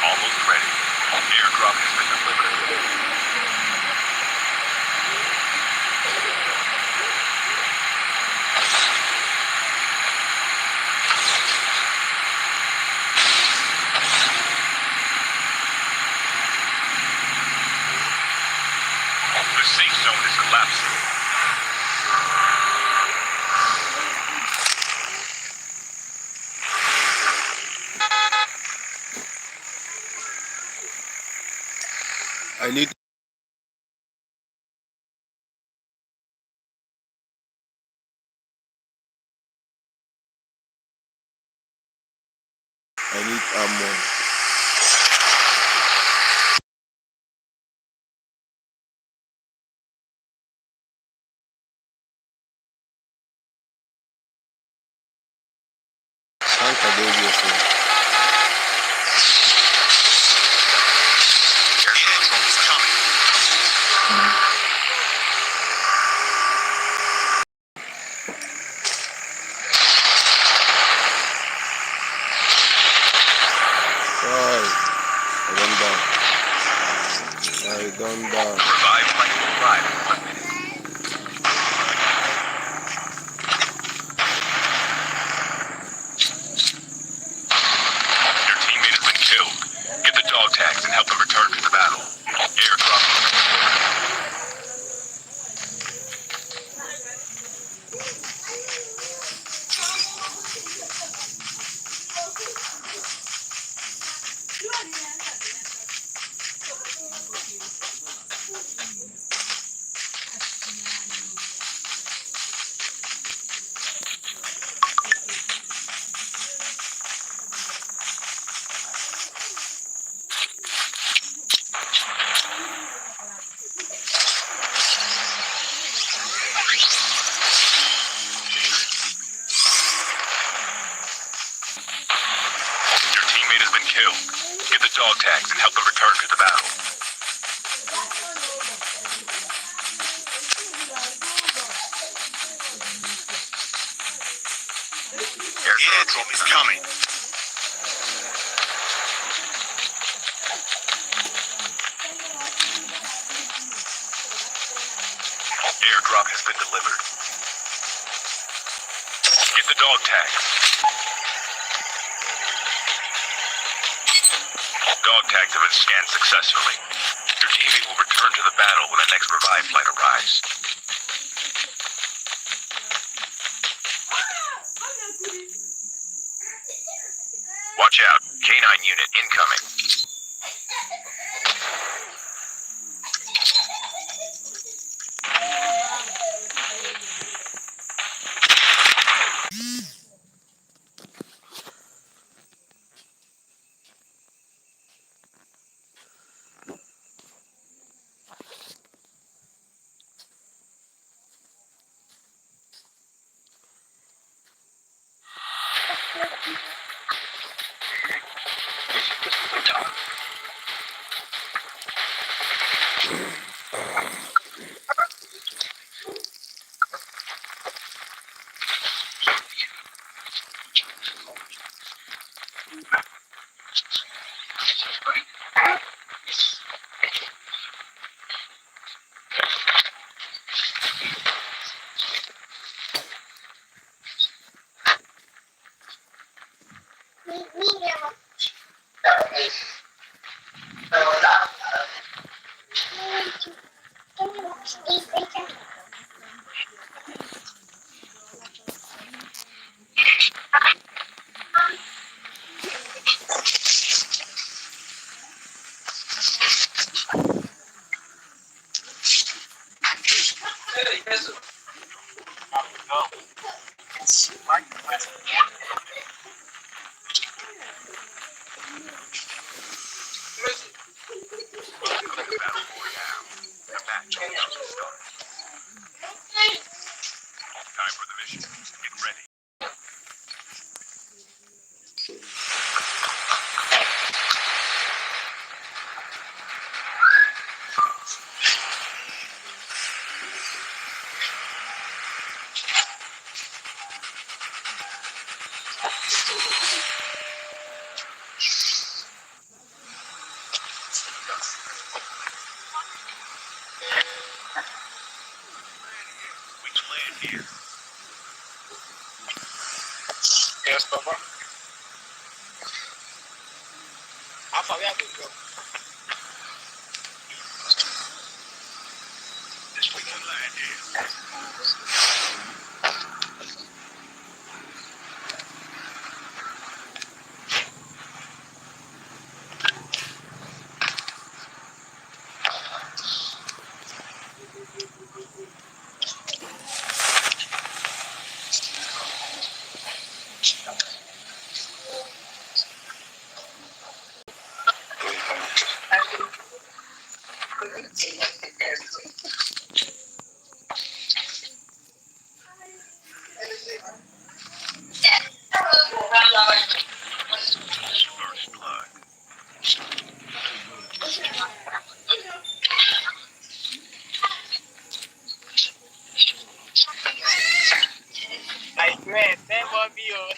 Almost ready. Airdrop has been delivered. The safe zone is collapsing. I need ammo. Tanka dogo so. Airdrop is coming. I don't down. Revive flight will arrive in 1 minute. Your teammate has been killed. Get the dog tags and help them return to the battle. Airdrop has been delivered. Your teammate has been killed. Get the dog tags and help them return to the battle. Airdrop is coming. Airdrop has been delivered. Get the dog tags. Dog tags have been scanned successfully. Your teammate will return to the battle when the next revive flight arrives. Watch out. K9 unit incoming. The battle board now. The match is about to start. This we can land here. First blood. Like, man, that won't be a.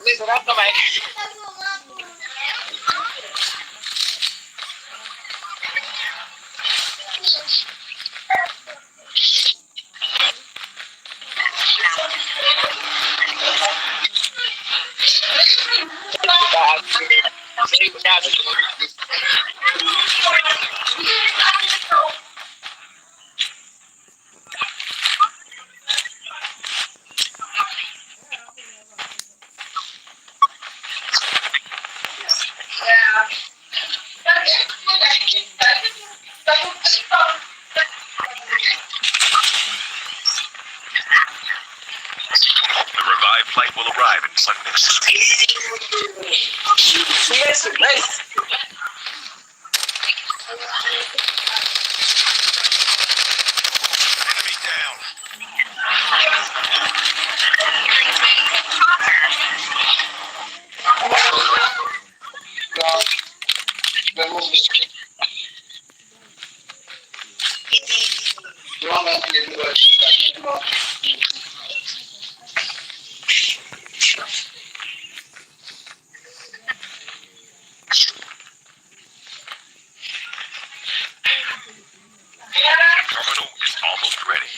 Listen, I'm coming. The revived flight will arrive in 1 minute. Listen, listen. Enemy down. The terminal is almost ready.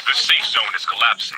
The safe zone is collapsing.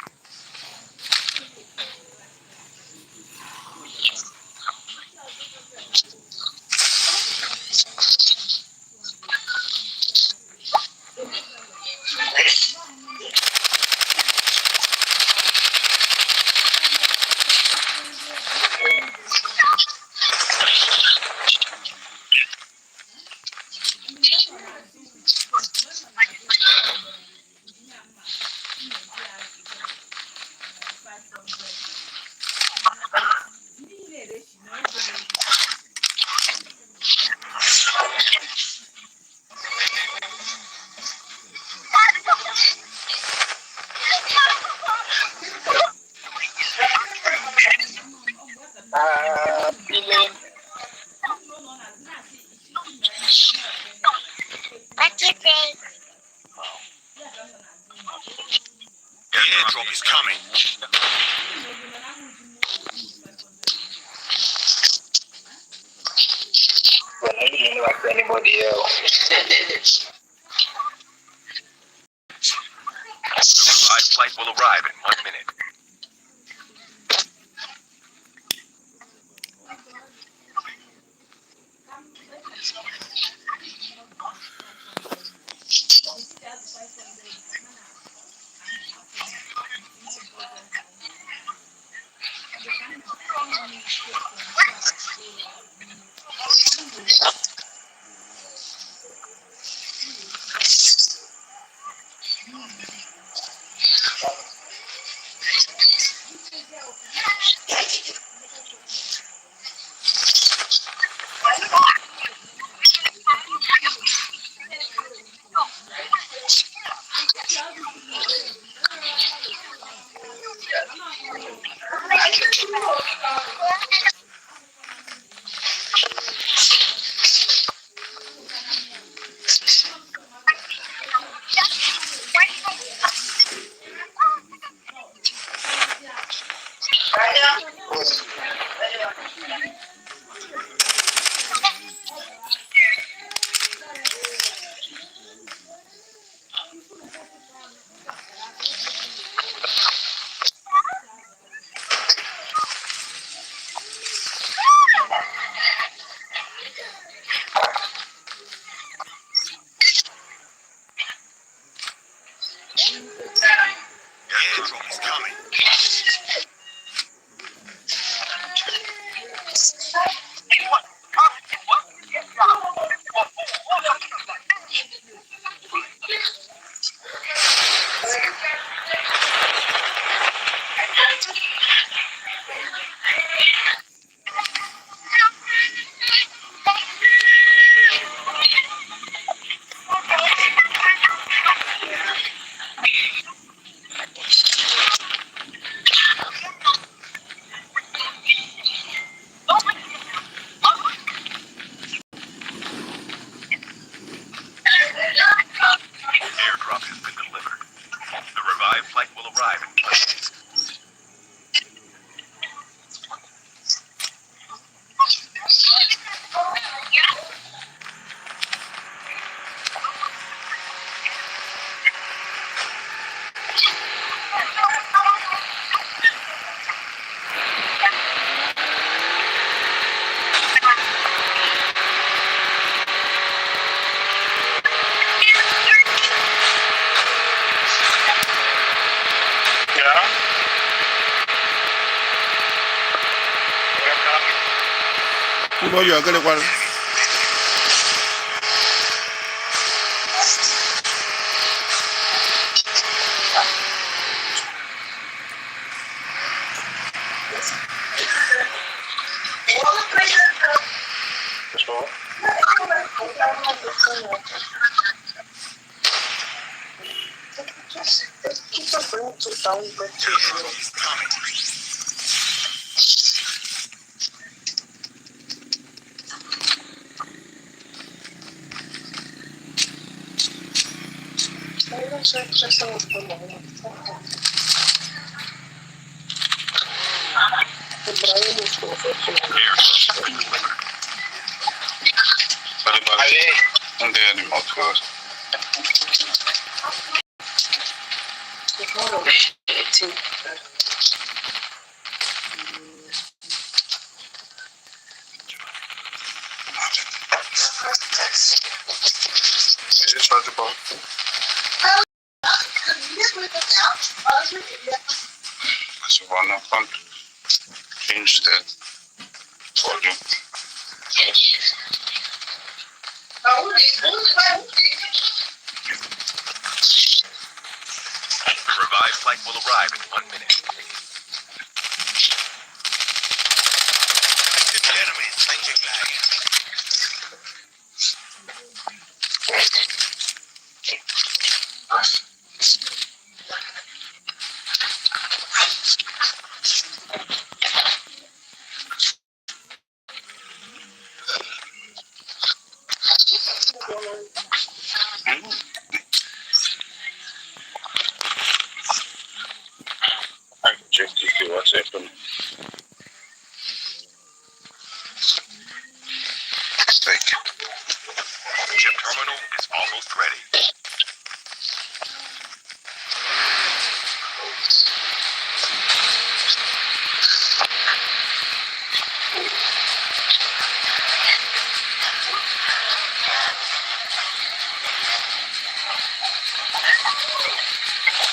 The airdrop is coming. Well, I didn't know like anybody else. The revived flight will arrive in 1 minute. Airdrop is coming. Airdrop has been delivered. The revived flight will arrive in 1 minute. Uno yo aquele cual. Change that volume. The revived flight will arrive in 1 minute. Enemy changing lag. I can check to see what's happening. Mistake. Chip terminal is almost ready.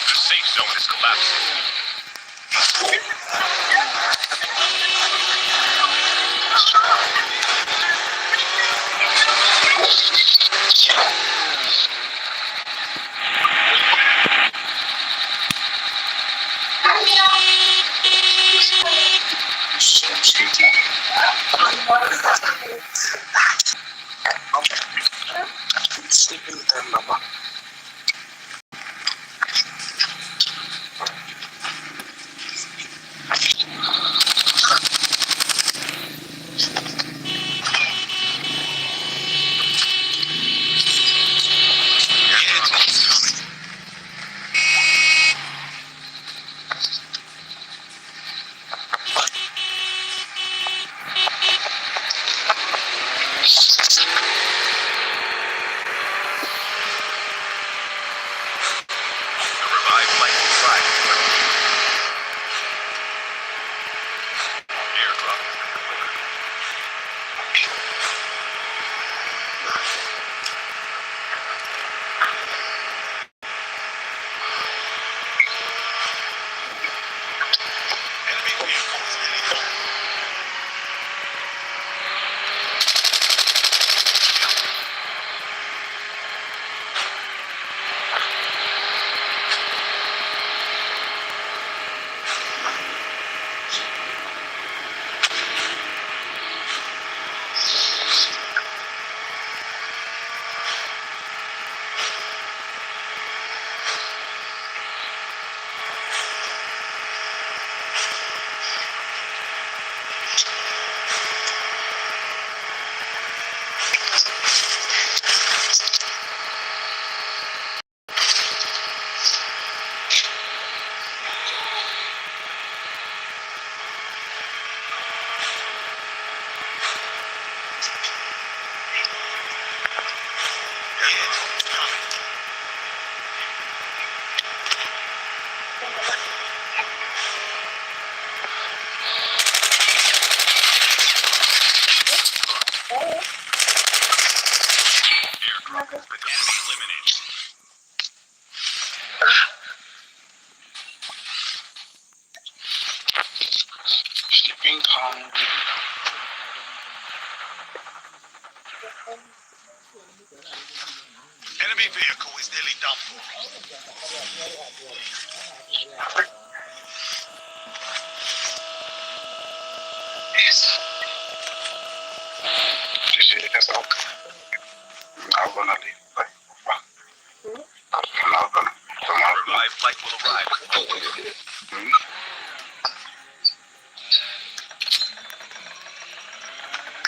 The safe zone is collapsing.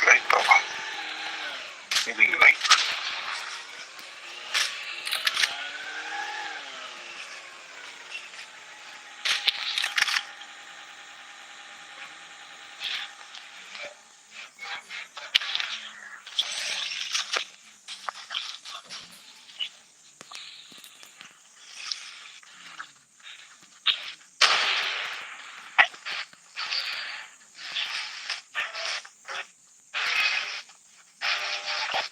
Late, Papa. Maybe late.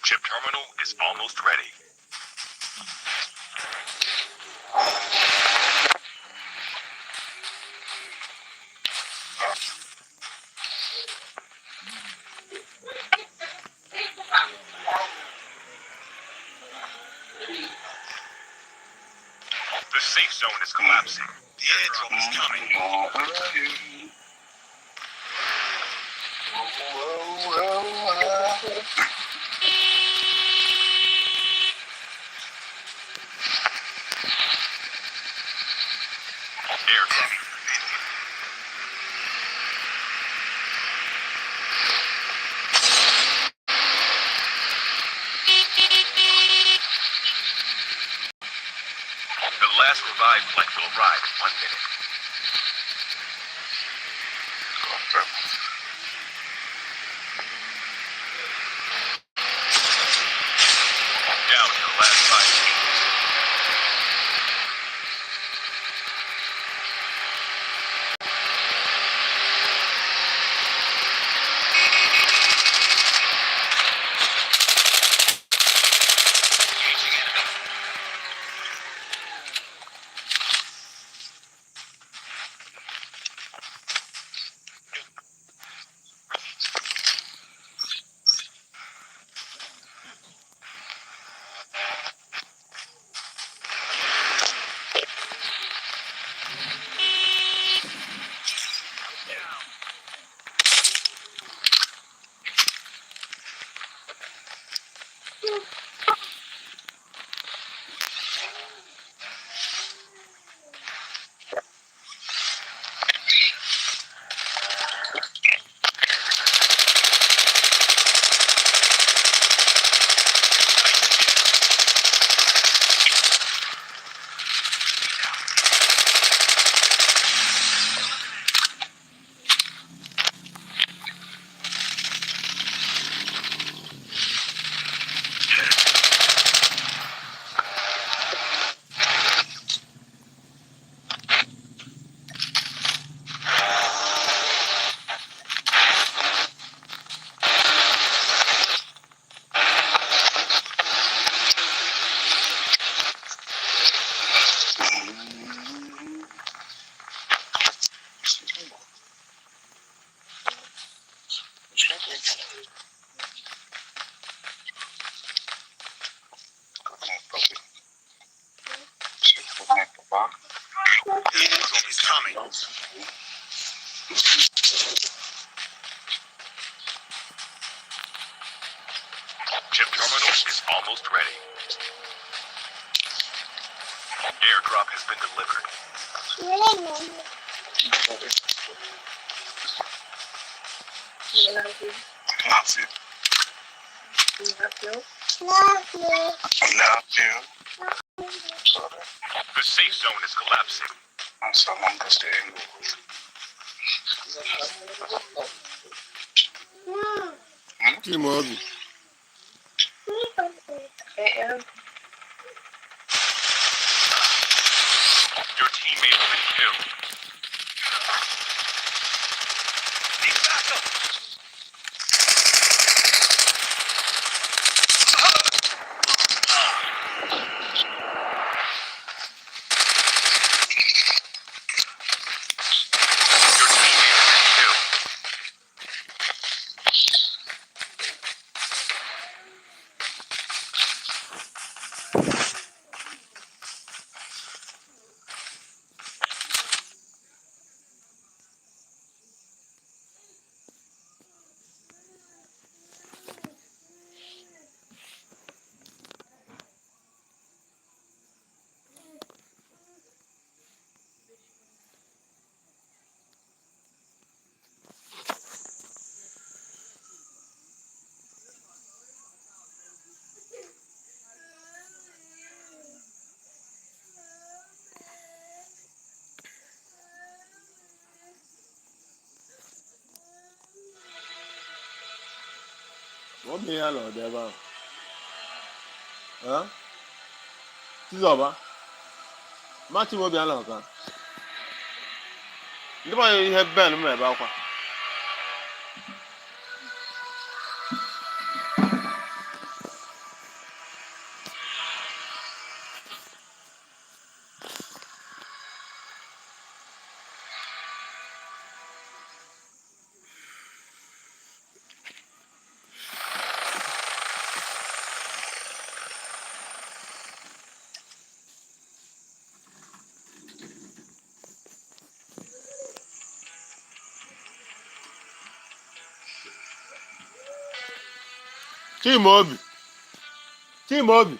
Chip terminal is almost ready. The safe zone is collapsing. The airdrop is coming. Airdrop. The last revived flight will arrive in 1 minute. Down to the last 5 teams. Airdrop is coming. Chip terminal is almost ready. Airdrop has been delivered. Love you. The safe zone is collapsing. So long as they Kí ni mo rí? Your teammate has been killed. Need backup. Your teammate has been killed. Wọ́n bí yẹn lọ ọ̀dẹ́ bá. Sísọ bá. Má tí mo bí yẹn lọ kan. Ndébà yẹ ihe bẹ́ẹ̀ ni mo ẹ̀ bá kwa. Chimaobi. Chimaobi.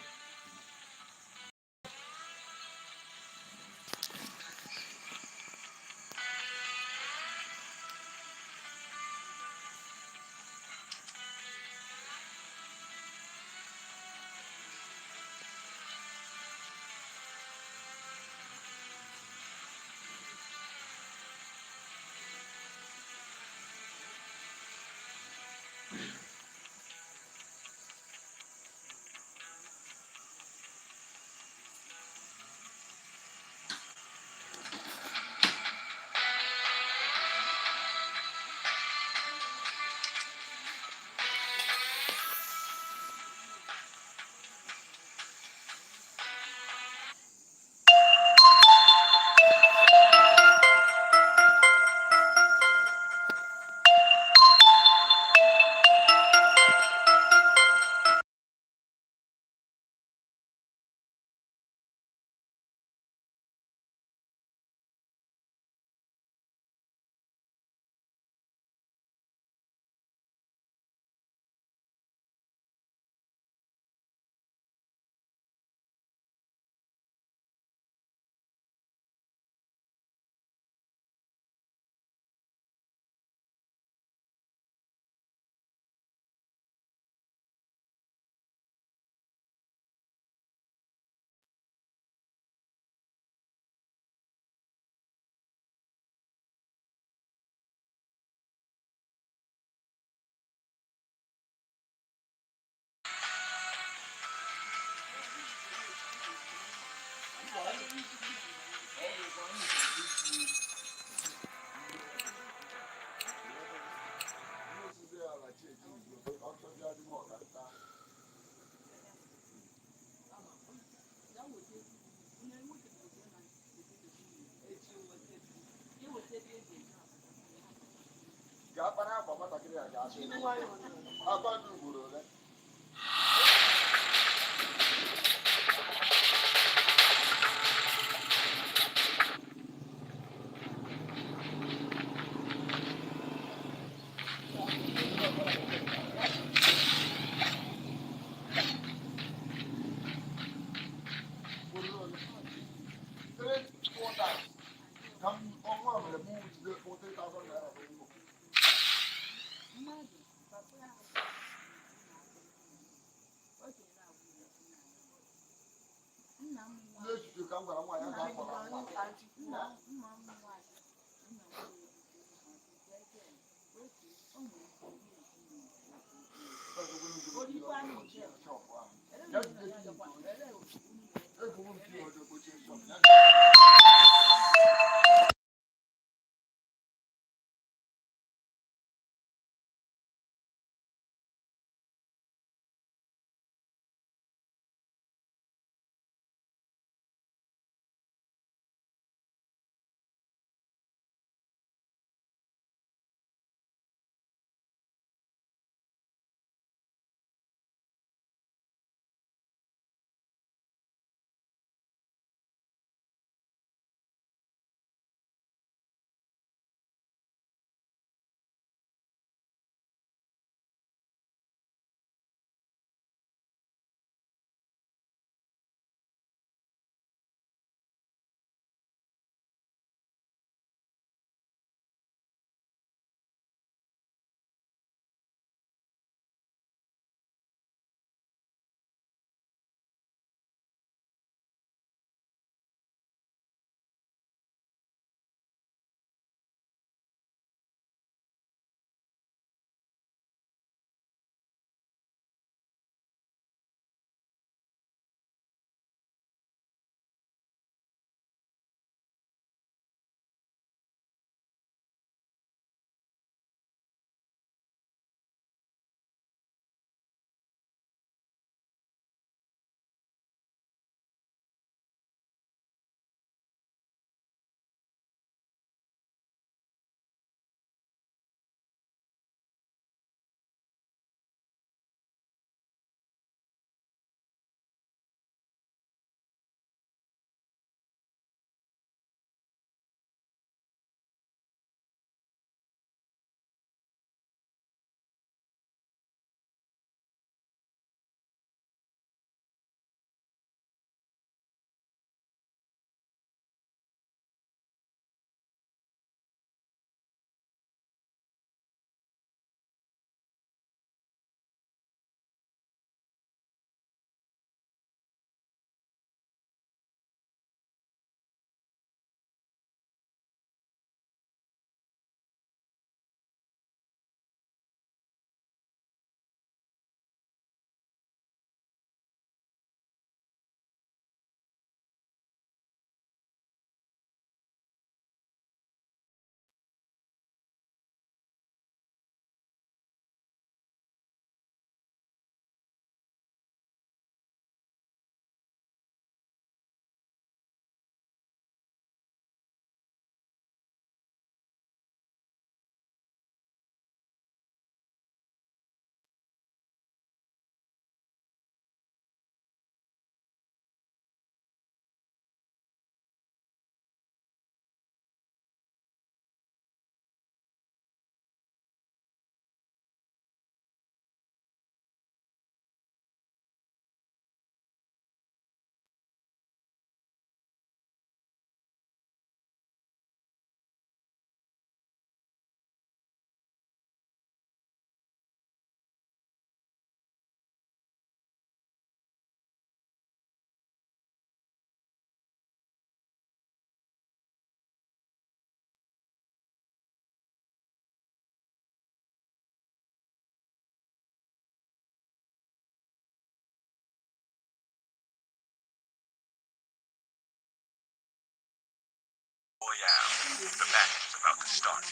Royale. The match is about to start.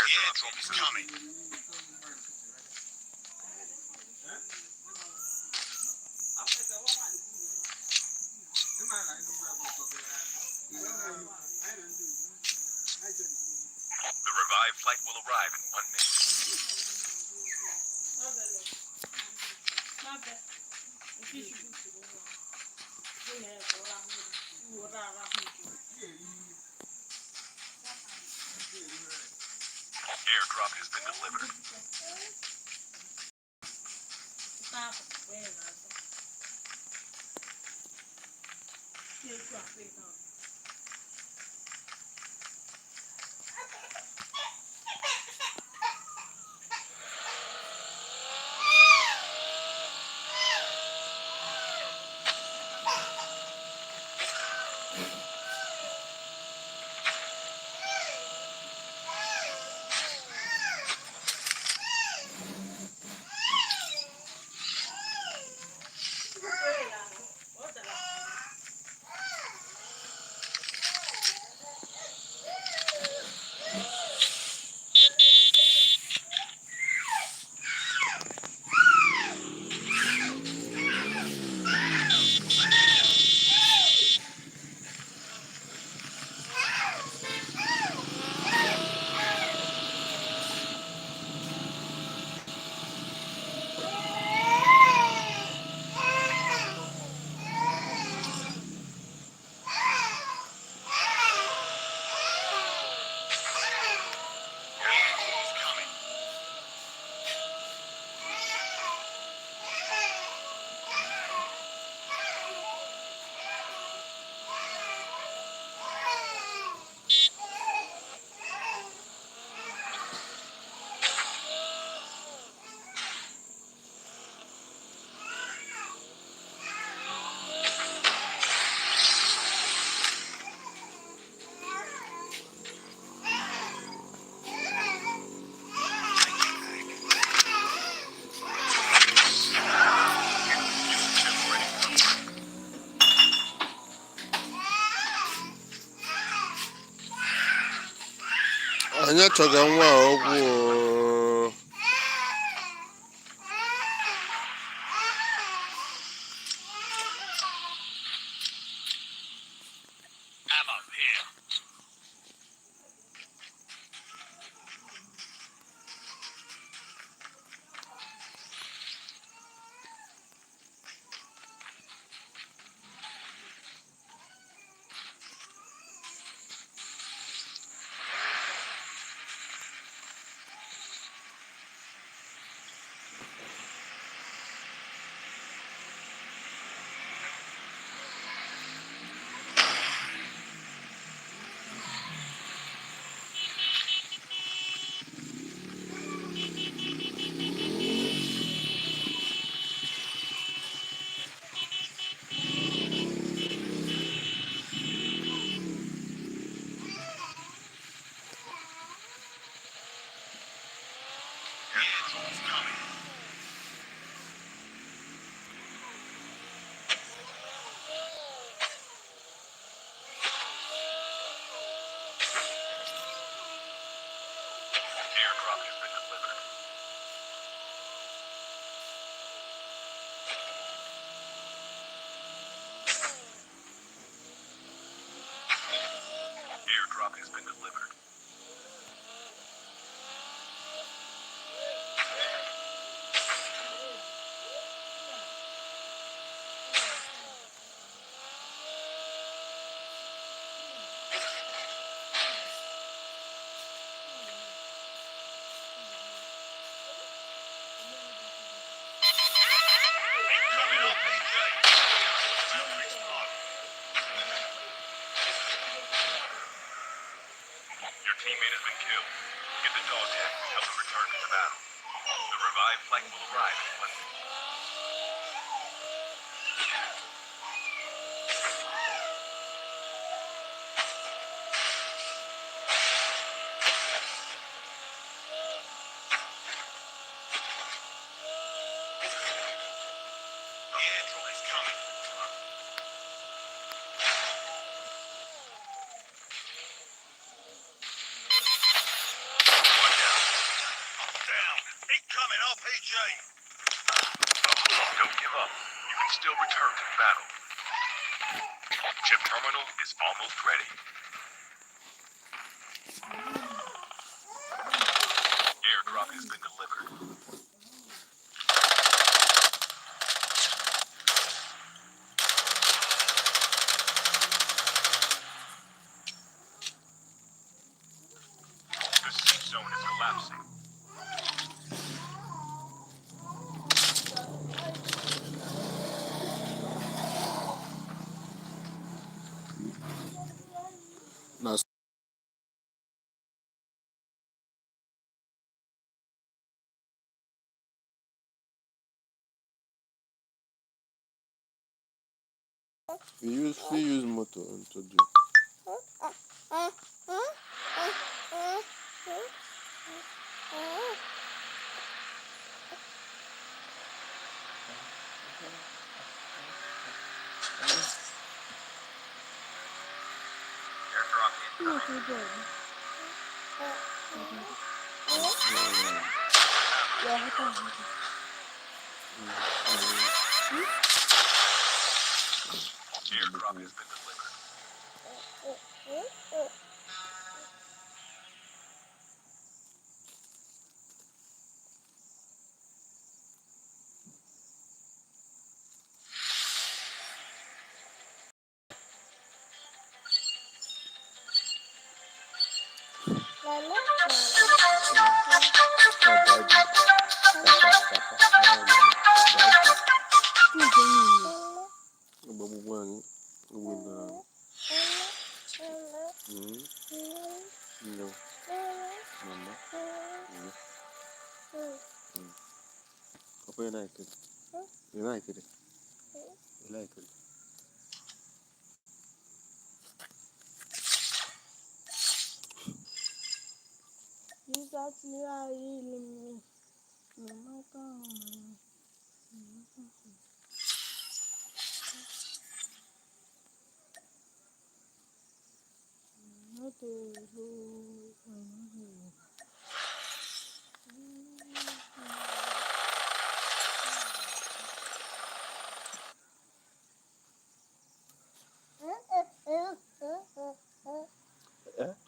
Airdrop is coming. The revived flight will arrive in 1 minute. Airdrop has been delivered. Anya chọga nwa a ọgwụ Ammo here. Airdrop is coming. Airdrop has been delivered. Airdrop has been delivered. Get the dog tags and help them return to the battle. The revived flight will arrive in 1 minute. The android is coming. One down. Down. Incoming RPG. Don't give up. You can still return to the battle. Chip terminal is almost ready. Airdrop has been delivered. The safe zone is collapsing. Now, we use motor to do. Airdrop incoming. Airdrop has been delivered. No, mama. Apa yang naik tu? Yang naik tu? Yang naik tu?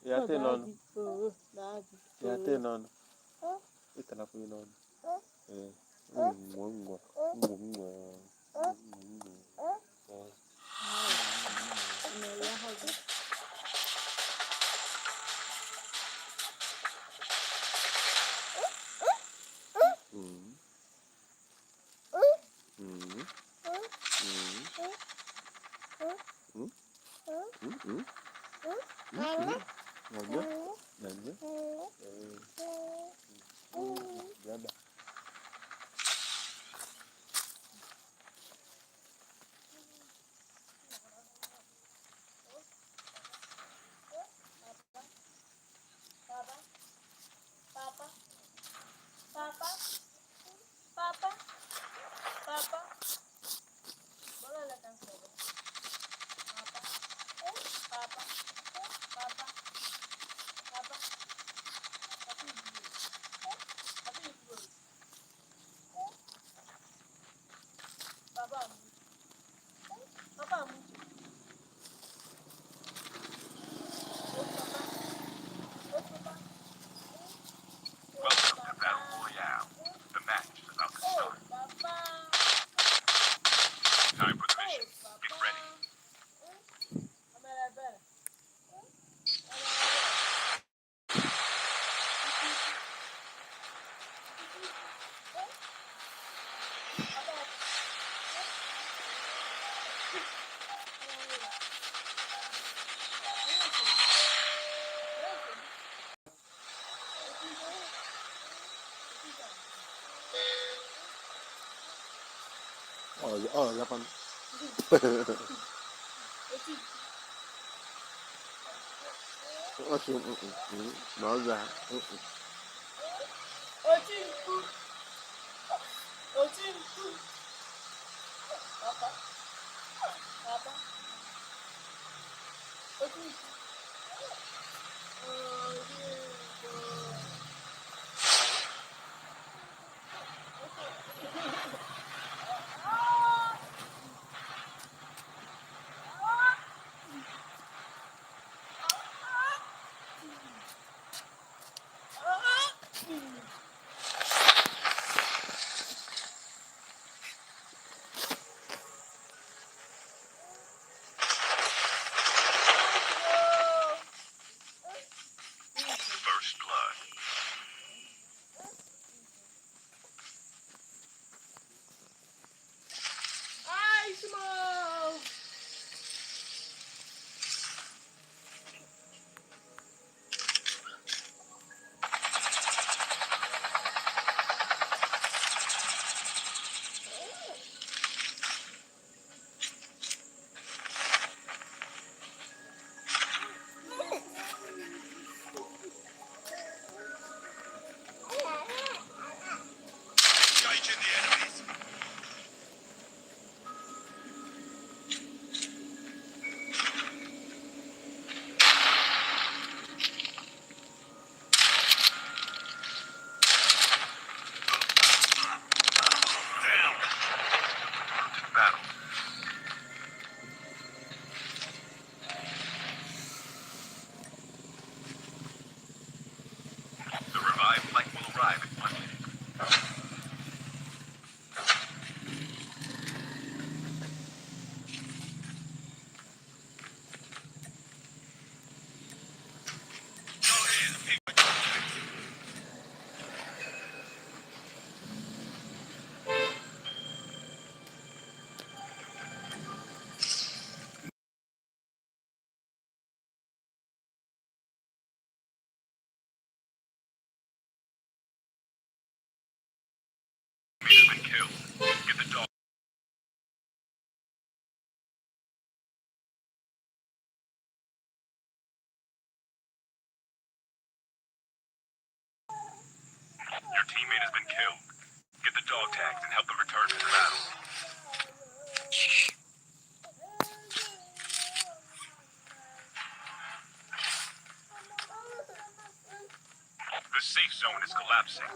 Ya te non. Ya te non. Ita na fu non. Mungo. Mungo. Nanya. Berada. Welcome to Battle Royale. The match is about to start. Time for the mission. Get ready. Japan. Mauza. First blood. Engaging the enemies. Down. Return to the battle. The revived flight will arrive in 1 minute. Go ahead, pick my contacts. Enemy has been killed. Get the dog. Your teammate has been killed. Get the dog tags and help them return to the battle. The safe zone is collapsing.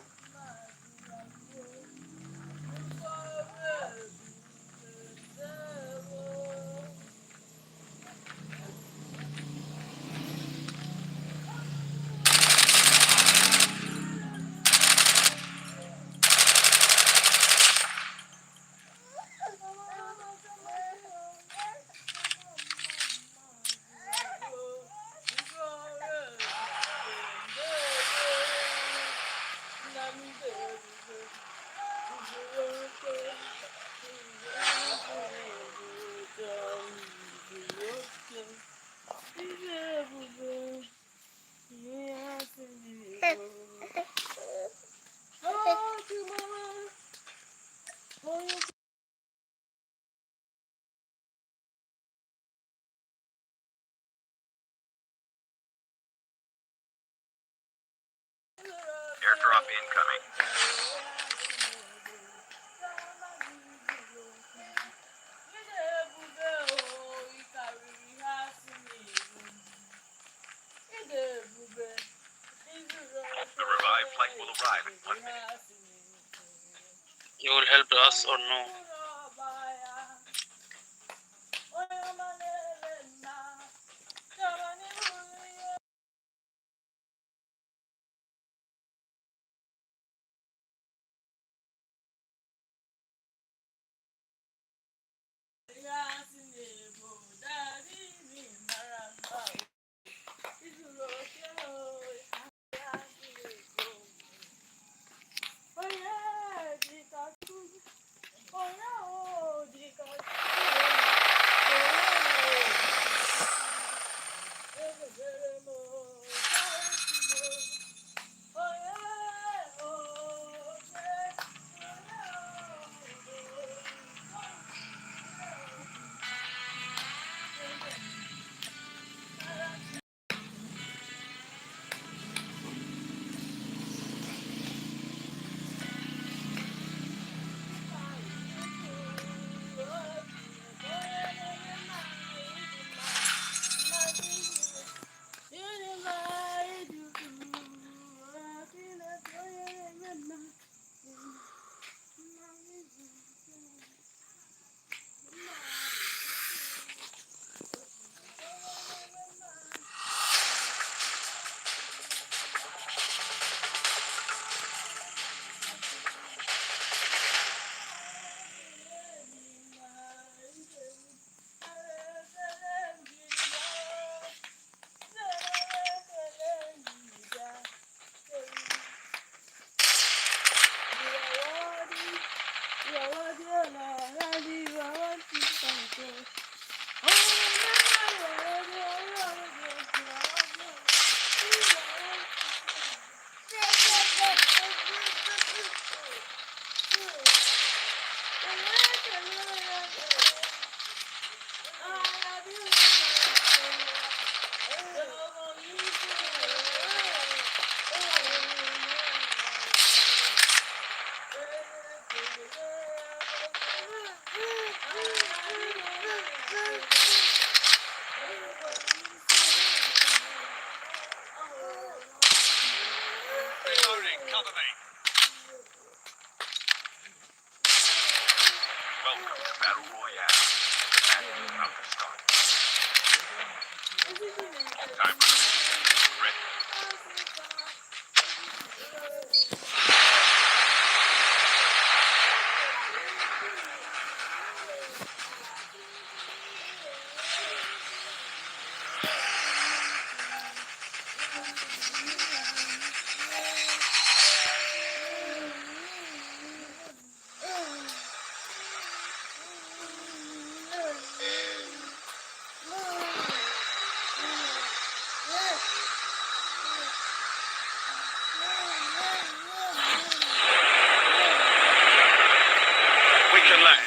Airdrop incoming. The revived flight will arrive in 1 minute. You will help us or no? Reloading, cover me. Welcome to Battle Royale. The match is about to start. Time for the ready. We can land.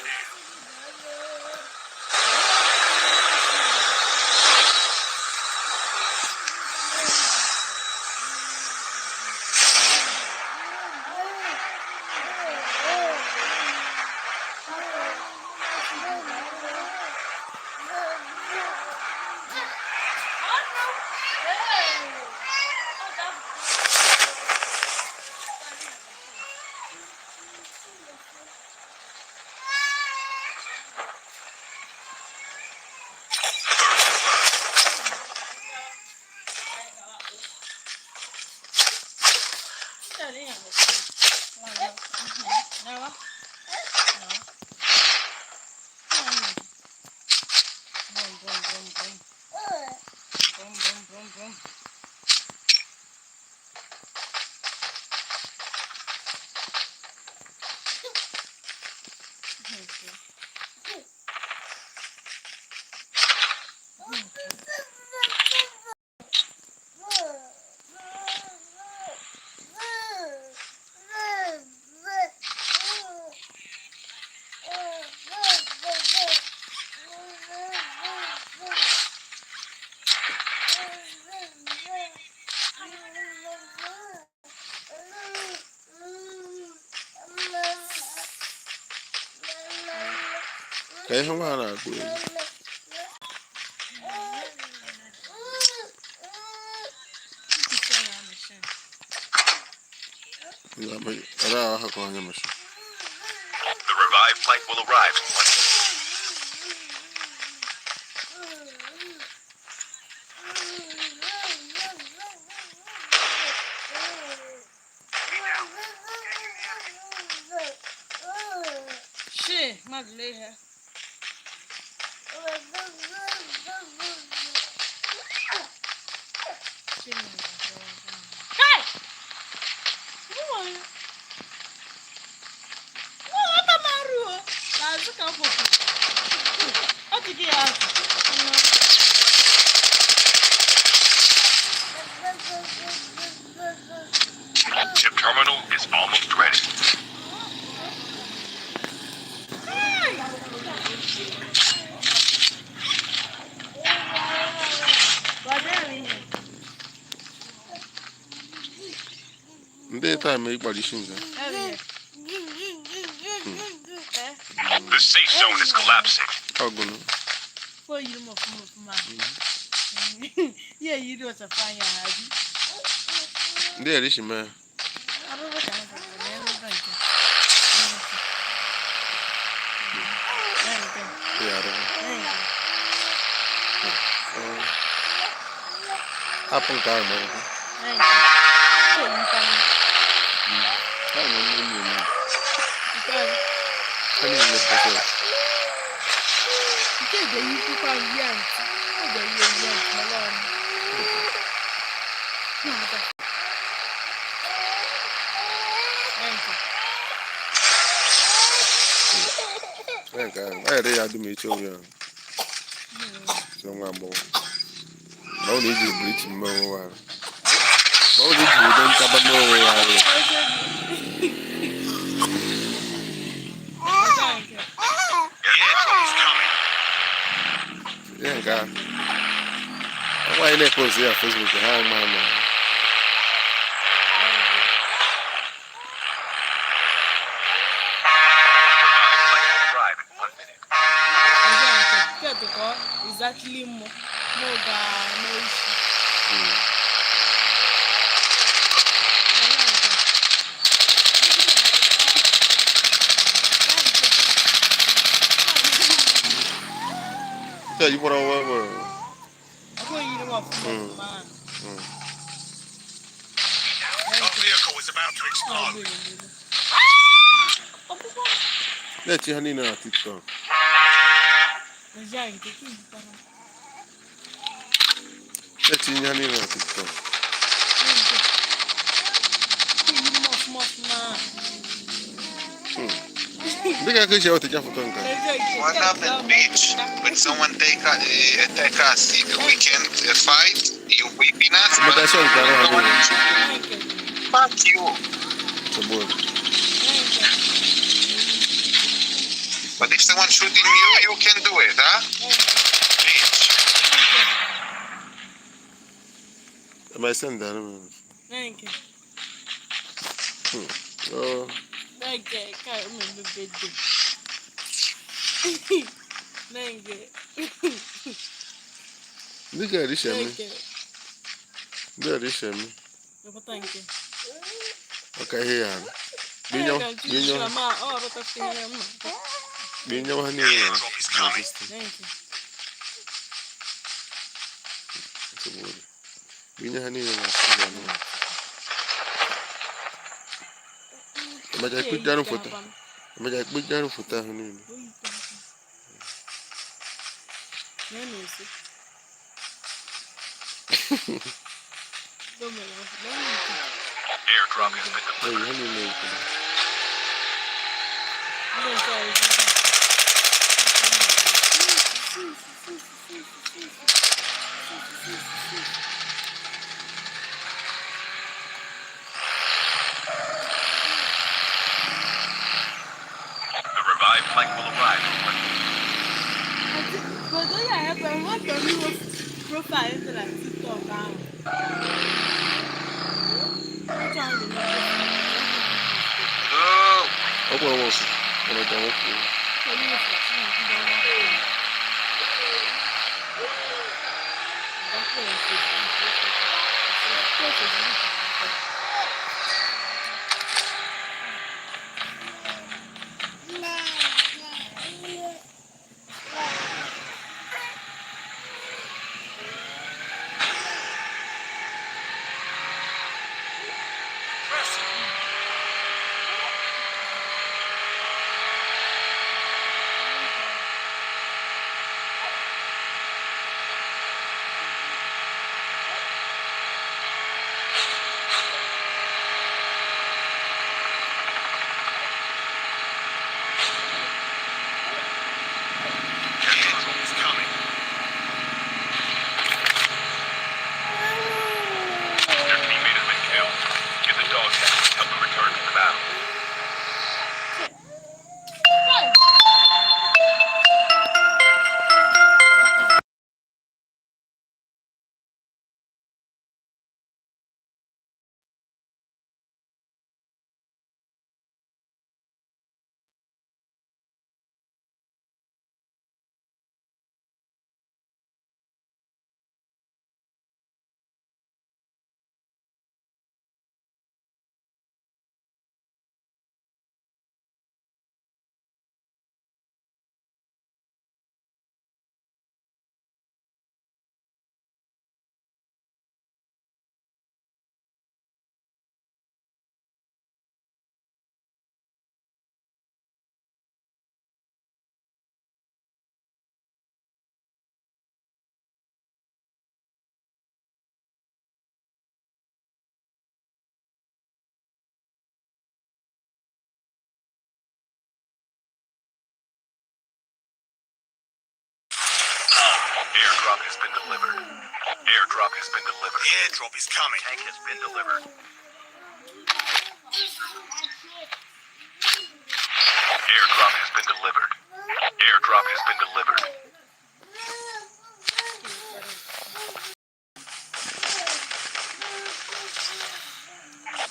Kaya hong hana ko. Ara ako hanya masih. The revived flight will arrive in 1 minute. Shit, my leg. Chip terminal is almost ready. Nde ta me ikpari shinga. The safe zone is collapsing. Agunu. For you, yeah, you do a fine, Abby. Nde erishi me. I don't know what I'm Ya. Apun ka mo. ka ai re ya du me cho ya so nwa bo ba o ni ji bridge mo wa ba o ni ji den ta ba mo wa re Airdrop is coming. ya ga wa ile post ya Facebook ha ma ma Arrive in 1 minute. Exactly more ga no issue. ta yi bora wa wa Ako yiri wa from man. Our vehicle is about to explode. le ti hani na TikTok Naja nke kin para. le ti hani na TikTok Yiri mo small man. Diga ke je o te ja foto nka What happened, bitch? When someone attack us, we can't fight. You whipping us. mo ta so nka na ha do Fuck you. so bo But if someone shooting you, you can do it, huh? Bitch. ma send da no Thank you. oh Thank you. Kai me be bede. Thank you. diga ri shemi Thank you. diga ri shemi Thank you. okay here binyo Ma, oh, but I feel him. binyo hani na Airdrop is coming. Thank you. so bo binyo hani na ma ja ku jaru foto ma ja ku jaru foto hani Airdrop has been oh delivered. hani na The revived flight will arrive in 1 minute. But don't you have what the new profile is like TikTok down? Which one is the Go. o ko wo so o ta wo ko Airdrop has been delivered. Airdrop has been delivered. The airdrop is coming. Tank has been delivered. Airdrop has been delivered. Airdrop has been delivered.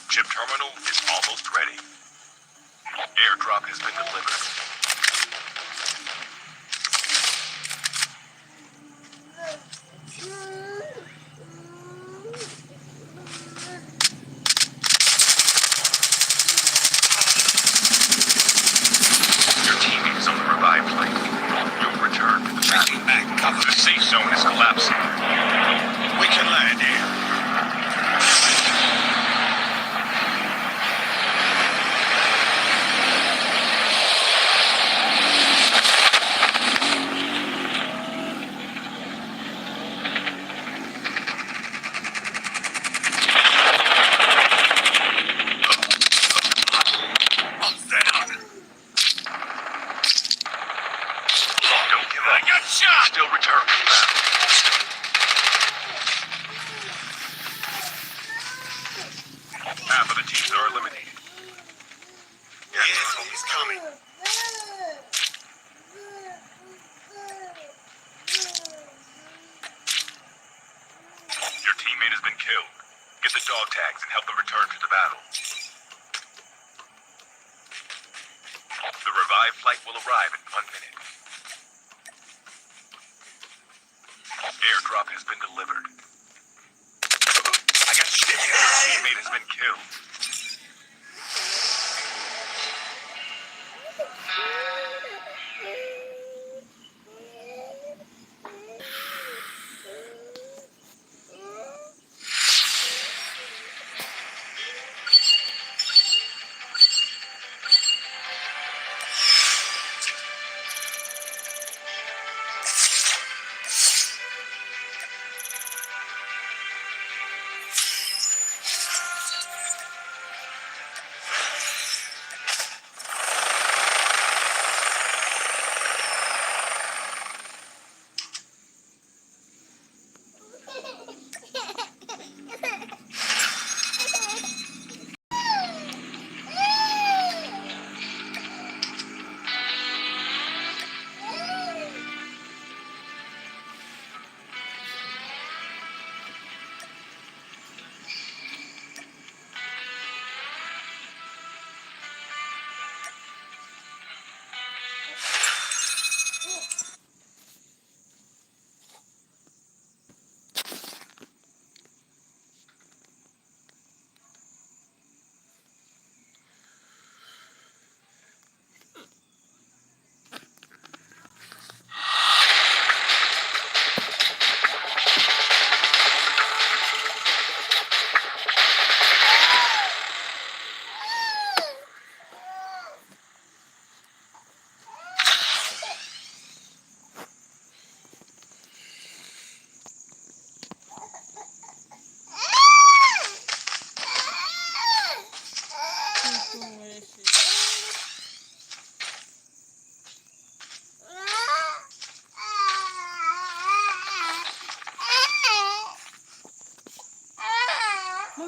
Chip terminal is almost ready. Airdrop has been delivered. Your teammate is on the revived flight. You'll return to the battle. Back cover. The safe zone is collapsing. We can land here. Don't give up. Still return to the battle. Half of the teams are eliminated. The airdrop is coming. Your teammate has been killed. Get the dog tags and help them return to the battle. The revived flight will arrive in 1 minute. Airdrop has been delivered. I got shit here. Your teammate has been killed.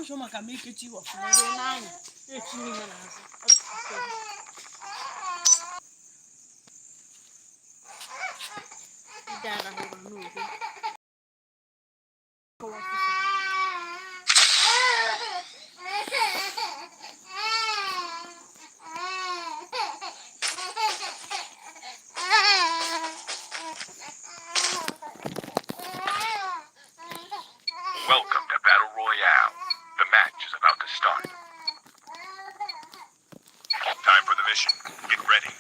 show my can make it you off. Never mind. It's me. Welcome to Battle Royale. The match is about to start. Time for the mission. Get ready.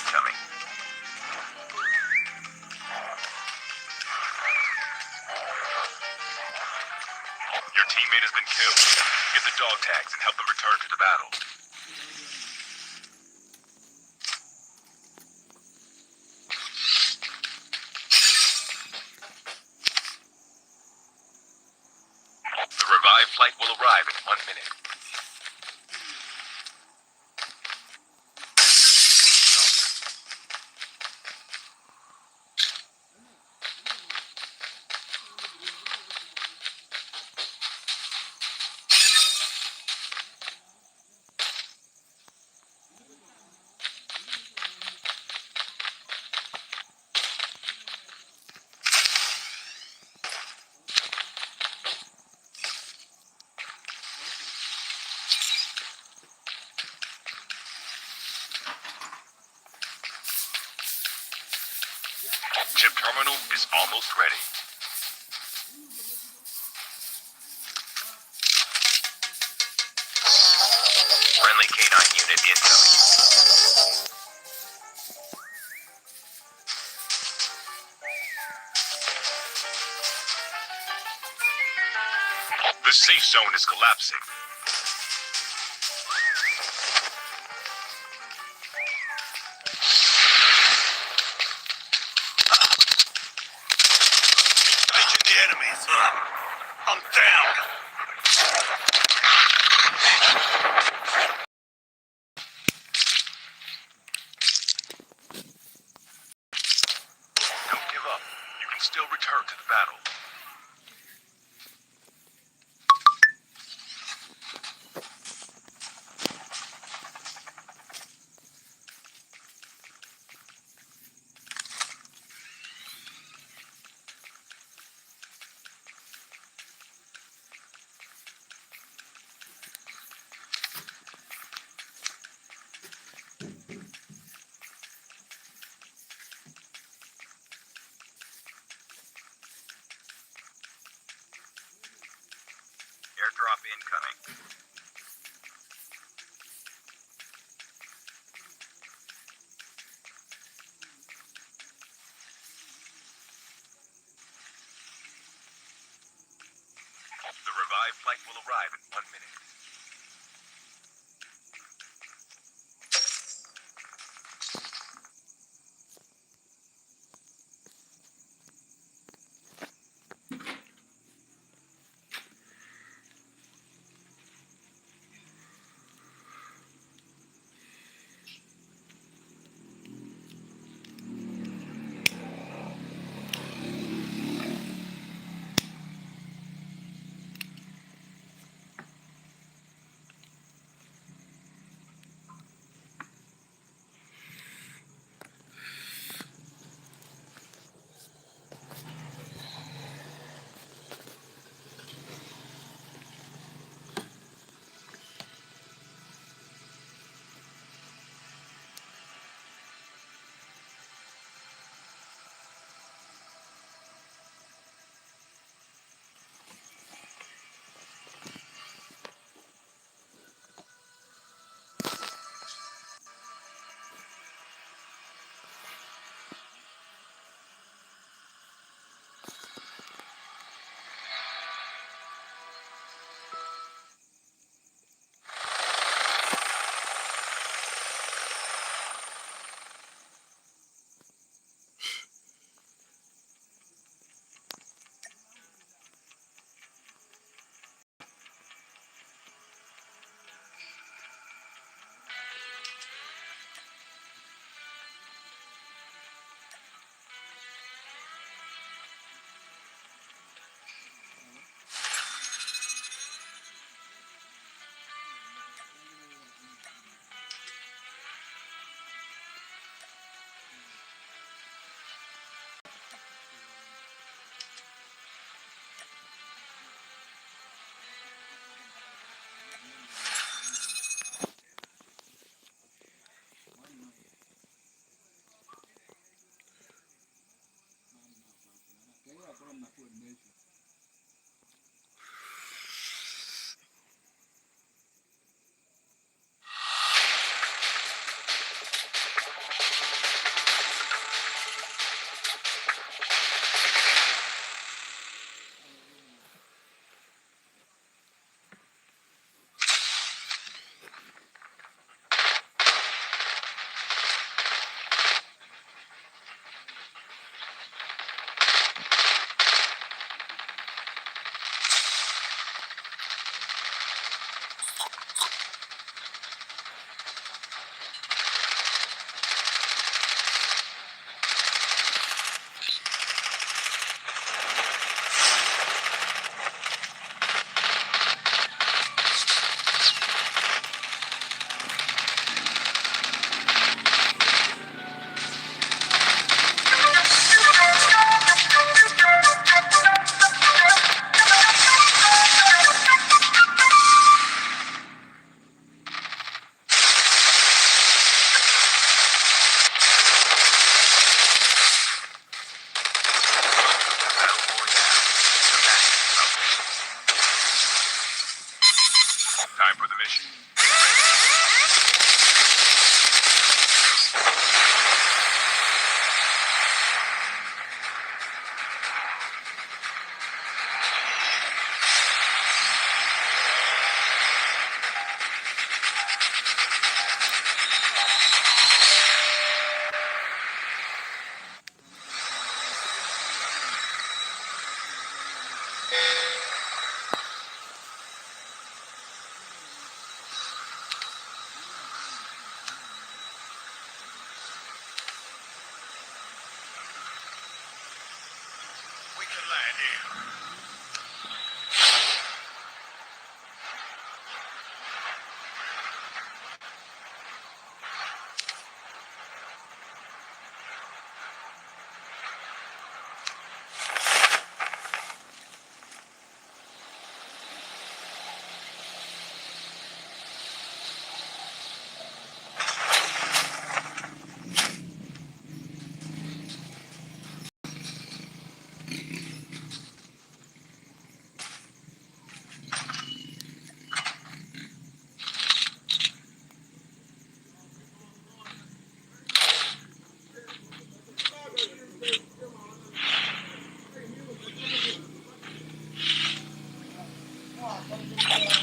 incoming. Your teammate has been killed. Get the dog tags and help them return to the battle. The revived flight will arrive in 1 minute. Chip terminal is almost ready. Friendly canine unit incoming. The safe zone is collapsing. Engaging the enemies. I'm down. Don't give up. You can still return to the battle. Airdrop incoming. The revived flight will arrive in 1 minute. stand here.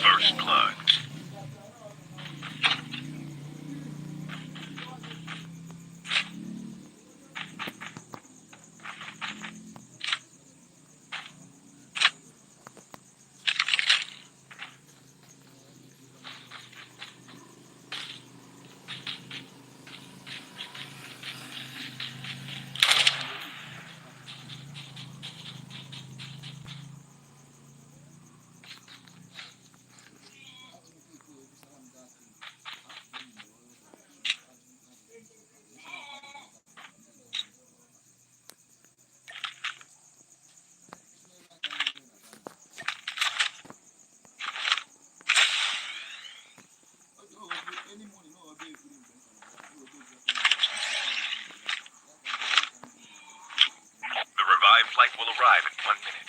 First blood. The revived flight will arrive in 1 minute.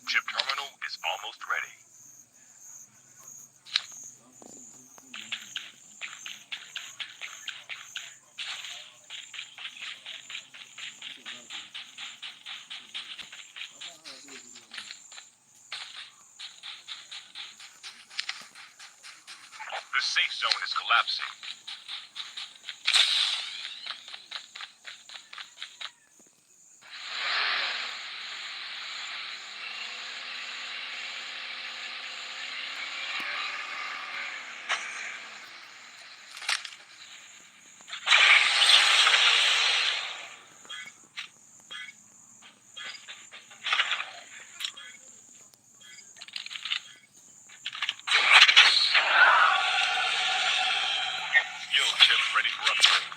Chip terminal is almost ready. The safe zone is collapsing. Yo, Chip, ready for upgrade.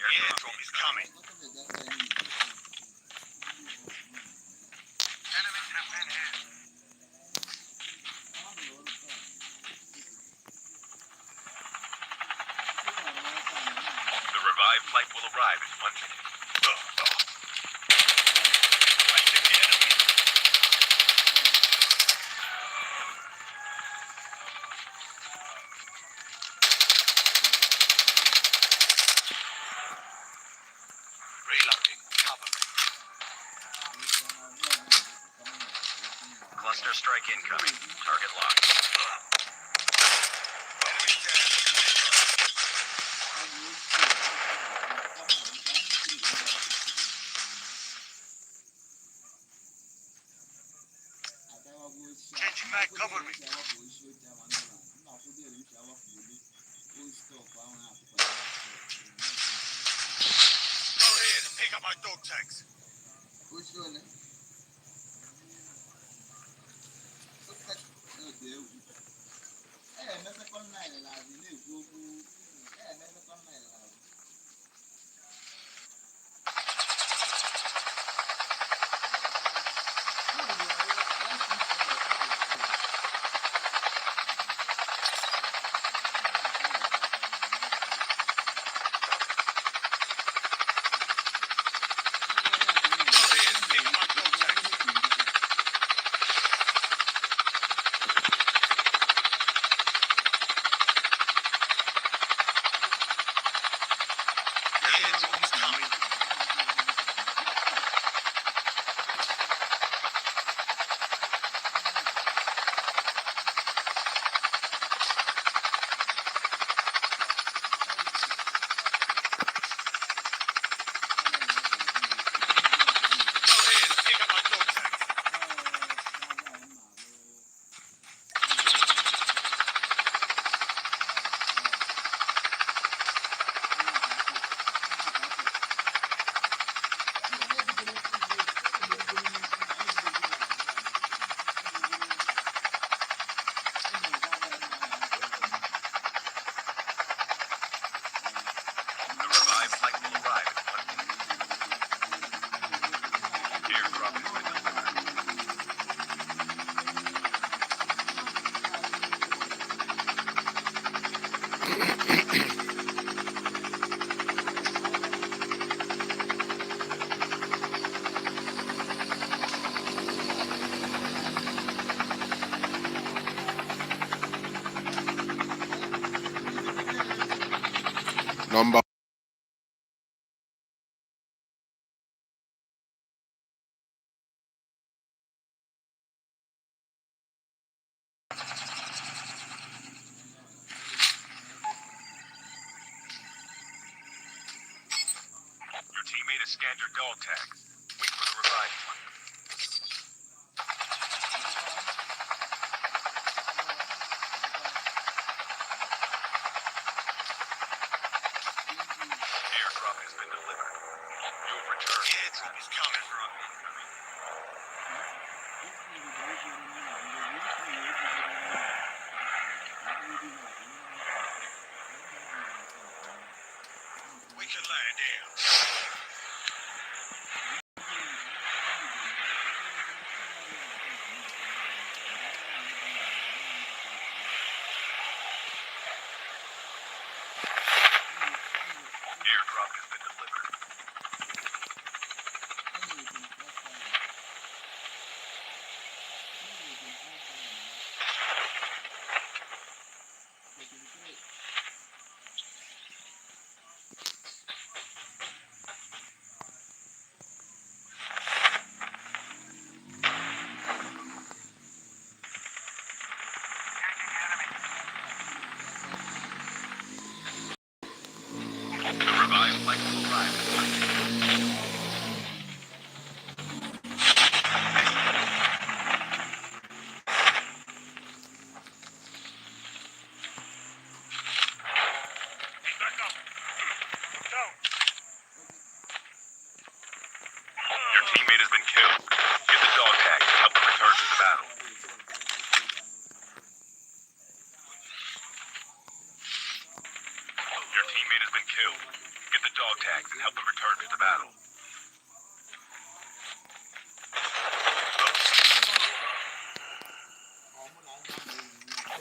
Airdrop is coming. Enemies have been hit. The revived flight will arrive in 1 minute. I hit the enemy. Reloading. Cover me. Cluster strike incoming. Target locked. Enemy down. Changing back, cover me. Go ahead and pick up my dog tags. kids, he's coming. Go ahead, pick up my dog tag. The revived flight will arrive in 1 minute. Airdrop has been delivered. Number Your teammate has scanned your dog tag. Wait for the revived one. Airdrop has been delivered. You'll return. Kids, he's coming. We can lie down. Airdrop has been delivered. The revived flight will arrive in 1 minute. Back up. Go. Your teammate has been killed. Get the dog tag and help them return to the battle. Your teammate has been killed. Get the dog tags and help them return to the battle.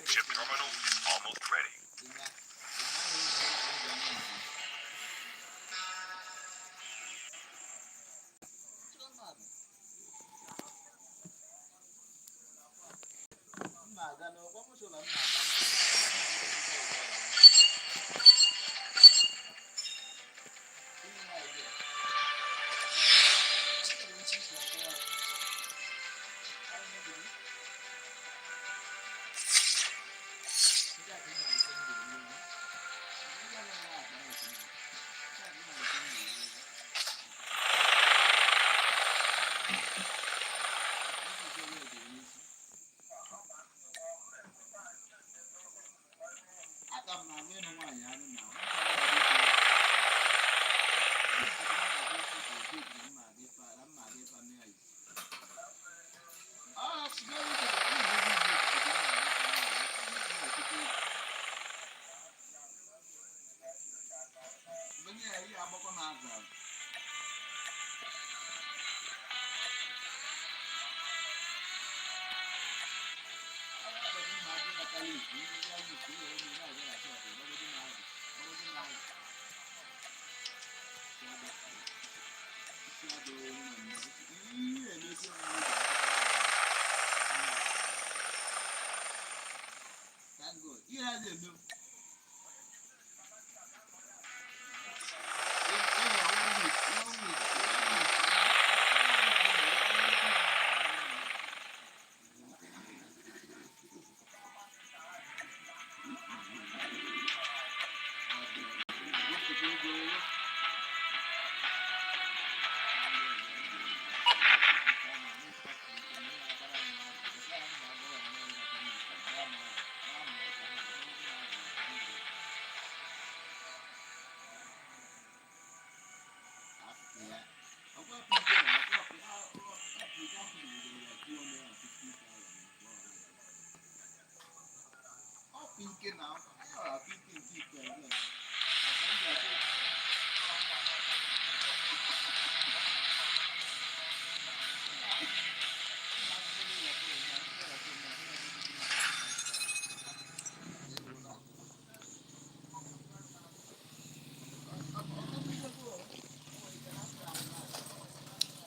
Chip terminal almost ready.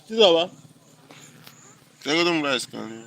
Tidak apa? Saya ketemu rice kali.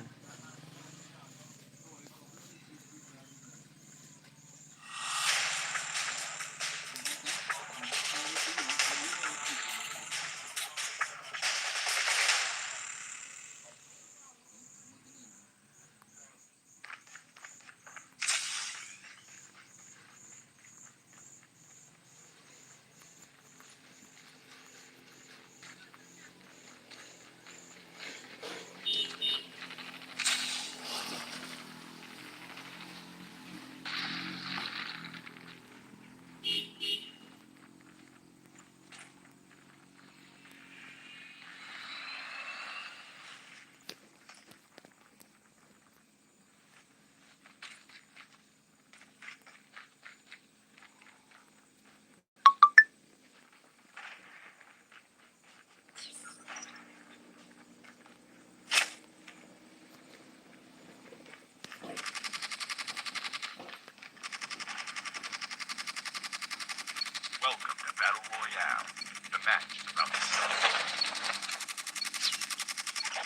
Welcome to Battle Royale. The match is about to start.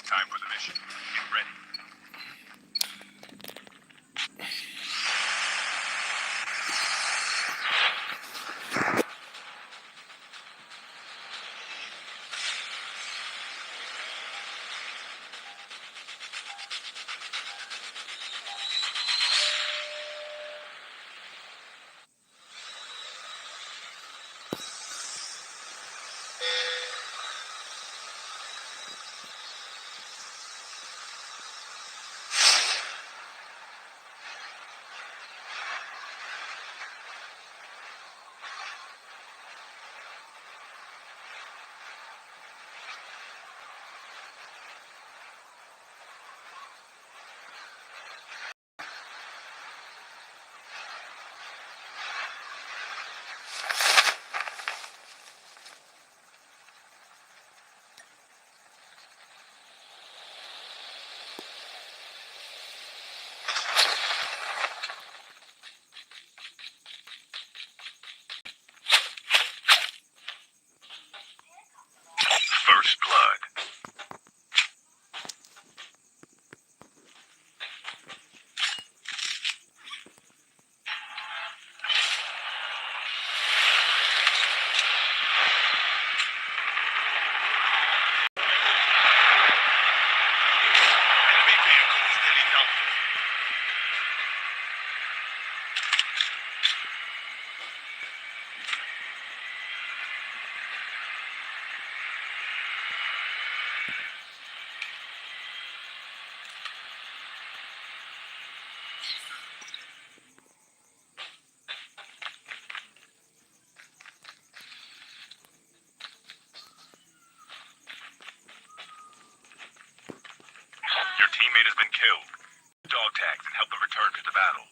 Time for the mission. Get ready. First blood. Enemy vehicles nearly done. Your teammate has been killed. Dog tags and help them return to the battle.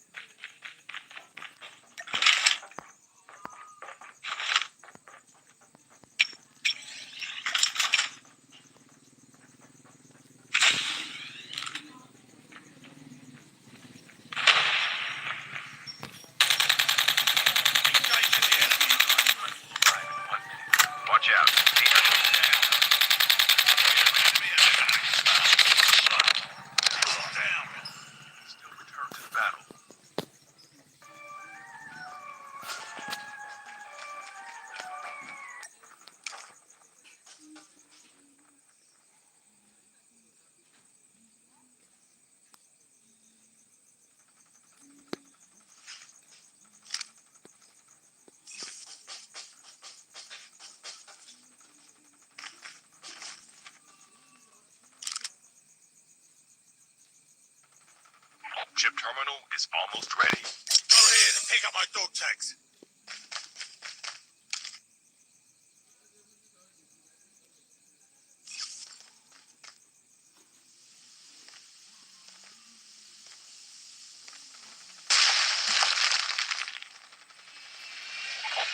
Engaging the enemy. 1 minute. Watch out. Down. Still return to the battle. Chip terminal is almost ready. Go ahead and pick up my dog tags.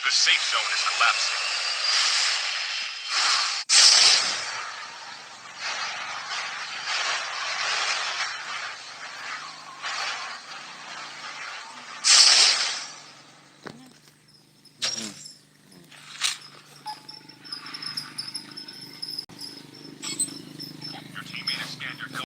The safe zone is collapsing.